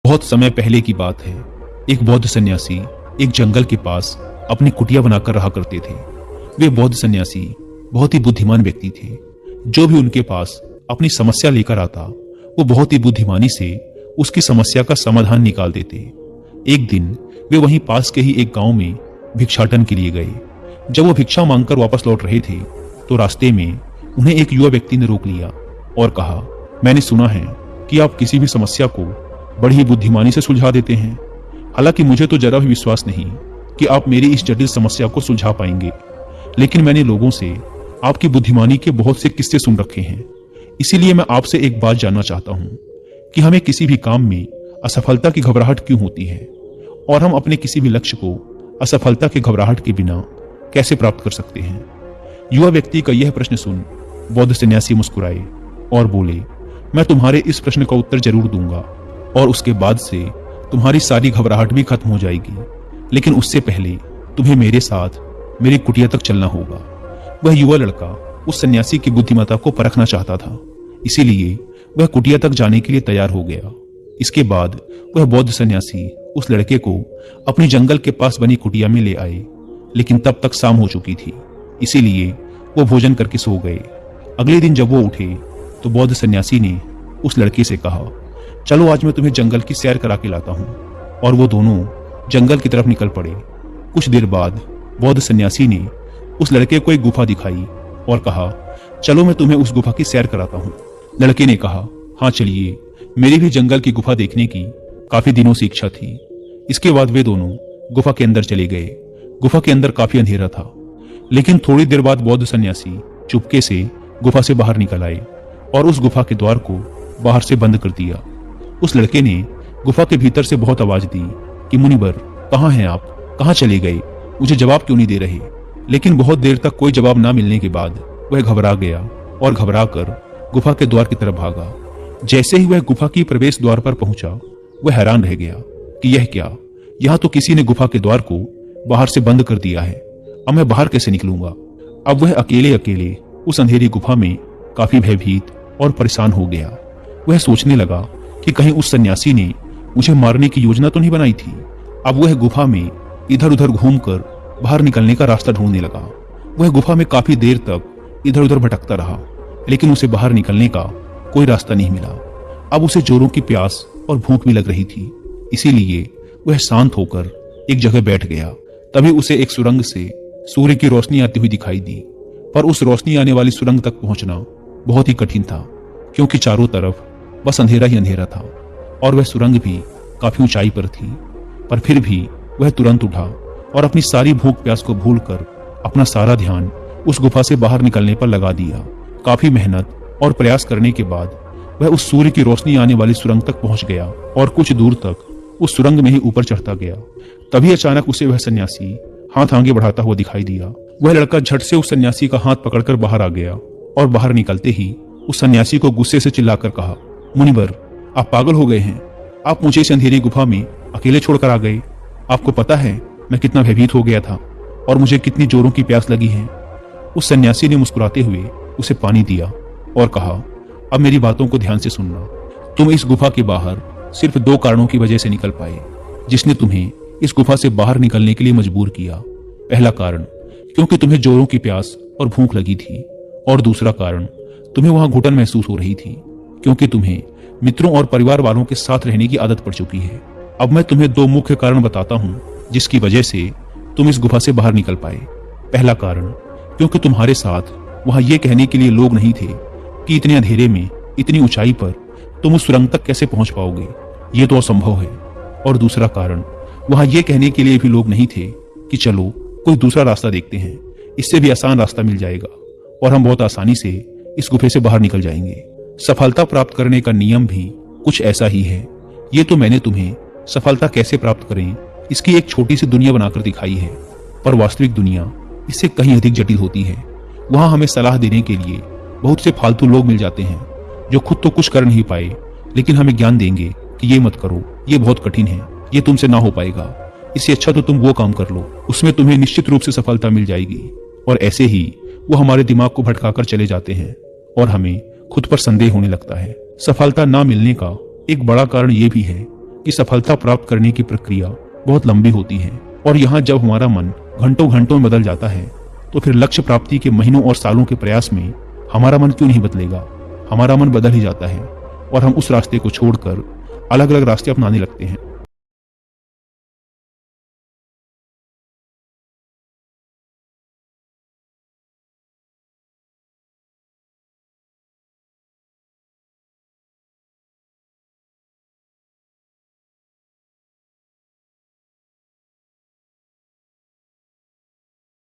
बहुत समय पहले की बात है। एक बौद्ध सन्यासी एक जंगल के पास अपनी कुटिया बनाकर रहा करते थे। वे बौद्ध सन्यासी बहुत ही बुद्धिमान व्यक्ति थे। जो भी उनके पास अपनी समस्या लेकर आता वो बहुत ही बुद्धिमानी से उसकी समस्या का समाधान निकाल देते। एक दिन वे वहीं पास के ही एक गांव में भिक्षाटन के लिए गए। जब वो भिक्षा मांगकर वापस लौट रहे थे तो रास्ते में उन्हें एक युवा व्यक्ति ने रोक लिया और कहा, मैंने सुना है कि आप किसी भी समस्या को बड़ी ही बुद्धिमानी से सुलझा देते हैं। हालांकि मुझे तो जरा भी विश्वास नहीं कि आप मेरी इस जटिल समस्या को सुलझा पाएंगे, लेकिन मैंने लोगों से आपकी बुद्धिमानी के बहुत से किस्से सुन रखे हैं। इसीलिए मैं आपसे एक बात जानना चाहता हूं कि हमें किसी भी काम में असफलता की घबराहट क्यों होती है और हम अपने किसी भी लक्ष्य को असफलता की घबराहट के बिना कैसे प्राप्त कर सकते हैं। युवा व्यक्ति का यह प्रश्न सुन बौद्ध सन्यासी मुस्कुराए और बोले, मैं तुम्हारे इस प्रश्न का उत्तर जरूर दूंगा और उसके बाद से तुम्हारी सारी घबराहट भी खत्म हो जाएगी, लेकिन उससे पहले तुम्हें मेरे साथ मेरी कुटिया तक चलना होगा। वह युवा लड़का उस सन्यासी की बुद्धिमत्ता को परखना चाहता था, इसीलिए वह कुटिया तक जाने के लिए तैयार हो गया। इसके बाद वह बौद्ध सन्यासी उस लड़के को अपनी जंगल के पास बनी कुटिया में ले आए, लेकिन तब तक शाम हो चुकी थी, इसीलिए वो भोजन करके सो गए। अगले दिन जब वो उठे तो बौद्ध सन्यासी ने उस लड़के से कहा, चलो आज मैं तुम्हें जंगल की सैर करा के लाता हूं। और वो दोनों जंगल की तरफ निकल पड़े। कुछ देर बाद बौद्ध सन्यासी ने उस लड़के को एक गुफा दिखाई और कहा, चलो मैं तुम्हें उस गुफा की सैर कराता हूं। लड़के ने कहा, हाँ चलिए, मेरी भी जंगल की गुफा देखने की काफी दिनों से इच्छा थी। इसके बाद वे दोनों गुफा के अंदर चले गए। गुफा के अंदर काफी अंधेरा था, लेकिन थोड़ी देर बाद बौद्ध सन्यासी चुपके से गुफा से बाहर निकल आए और उस गुफा के द्वार को बाहर से बंद कर दिया। उस लड़के ने गुफा के भीतर से बहुत आवाज दी कि मुनिवर, कहाँ हैं आप, कहाँ चले गए, मुझे जवाब क्यों नहीं दे रहे। लेकिन बहुत देर तक कोई जवाब ना मिलने के बाद वह घबरा गया और घबराकर गुफा के द्वार की तरफ भागा। जैसे ही वह गुफा की प्रवेश द्वार पर पहुंचा वह हैरान रह गया कि यह क्या, यहाँ तो किसी ने गुफा के द्वार को बाहर से बंद कर दिया है। अब मैं बाहर कैसे निकलूंगा। अब वह अकेले अकेले उस अंधेरी गुफा में काफी भयभीत और परेशान हो गया। वह सोचने लगा कि कहीं उस सन्यासी ने मुझे मारने की योजना तो नहीं बनाई थी। अब वह गुफा में इधर उधर घूमकर बाहर निकलने का रास्ता ढूंढने लगा। वह गुफा में काफी देर तक इधर उधर भटकता रहा, लेकिन उसे बाहर निकलने का कोई रास्ता नहीं मिला। अब उसे जोरों की प्यास और भूख भी लग रही थी, इसीलिए वह शांत होकर एक जगह बैठ गया। तभी उसे एक सुरंग से सूर्य की रोशनी आती हुई दिखाई दी, पर उस रोशनी आने वाली सुरंग तक पहुंचना बहुत ही कठिन था, क्योंकि चारों तरफ बस अंधेरा ही अंधेरा था और वह सुरंग भी काफी ऊंचाई पर थी। पर फिर भी वह तुरंत उठा और अपनी सारी भूख प्यास को भूलकर अपना सारा ध्यान उस गुफा से बाहर निकलने पर लगा दिया। काफी मेहनत और प्रयास करने के बाद वह उस सूर्य की रोशनी आने वाली सुरंग तक पहुंच गया और कुछ दूर तक उस सुरंग में ही ऊपर चढ़ता गया। तभी अचानक उसे वह सन्यासी हाथ आगे बढ़ाता हुआ दिखाई दिया। वह लड़का झट से उस सन्यासी का हाथ पकड़कर बाहर आ गया और बाहर निकलते ही उस सन्यासी को गुस्से से चिल्लाकर कहा, मुनिवर, आप पागल हो गए हैं। आप मुझे इस अंधेरी गुफा में अकेले छोड़कर आ गए। आपको पता है मैं कितना भयभीत हो गया था और मुझे कितनी जोरों की प्यास लगी है। उस सन्यासी ने मुस्कुराते हुए उसे पानी दिया और कहा, अब मेरी बातों को ध्यान से सुनना। तुम इस गुफा के बाहर सिर्फ 2 कारणों की वजह से निकल पाए, जिसने तुम्हें इस गुफा से बाहर निकलने के लिए मजबूर किया। पहला कारण, क्योंकि तुम्हें जोरों की प्यास और भूख लगी थी, और दूसरा कारण, तुम्हें वहां घुटन महसूस हो रही थी, क्योंकि तुम्हें मित्रों और परिवार वालों के साथ रहने की आदत पड़ चुकी है। अब मैं तुम्हें 2 मुख्य कारण बताता हूं जिसकी वजह से तुम इस गुफा से बाहर निकल पाए। पहला कारण, क्योंकि तुम्हारे साथ वहां यह कहने के लिए लोग नहीं थे कि इतने अंधेरे में इतनी ऊंचाई पर तुम उस सुरंग तक कैसे पहुंच पाओगे, ये तो असंभव है। और दूसरा कारण, वहां यह कहने के लिए भी लोग नहीं थे कि चलो कोई दूसरा रास्ता देखते हैं, इससे भी आसान रास्ता मिल जाएगा और हम बहुत आसानी से इस गुफे से बाहर निकल जाएंगे। सफलता प्राप्त करने का नियम भी कुछ ऐसा ही है। ये तो मैंने तुम्हें सफलता कैसे प्राप्त करें इसकी एक छोटी सी दुनिया बनाकर दिखाई है, पर वास्तविक दुनिया इससे कहीं अधिक जटिल होती है। वहां हमें सलाह देने के लिए बहुत से फालतू लोग मिल जाते हैं जो खुद तो कुछ कर नहीं पाए, लेकिन हमें ज्ञान देंगे कि ये मत करो, ये बहुत कठिन है, ये तुमसे ना हो पाएगा, इससे अच्छा तो तुम वो काम कर लो, उसमें तुम्हें निश्चित रूप से सफलता मिल जाएगी। और ऐसे ही वो हमारे दिमाग को भटकाकर चले जाते हैं और हमें खुद पर संदेह होने लगता है। सफलता ना मिलने का एक बड़ा कारण ये भी है कि सफलता प्राप्त करने की प्रक्रिया बहुत लंबी होती है, और यहाँ जब हमारा मन घंटों घंटों में बदल जाता है तो फिर लक्ष्य प्राप्ति के महीनों और सालों के प्रयास में हमारा मन क्यों नहीं बदलेगा। हमारा मन बदल ही जाता है और हम उस रास्ते को छोड़कर अलग अलग रास्ते अपनाने लगते हैं।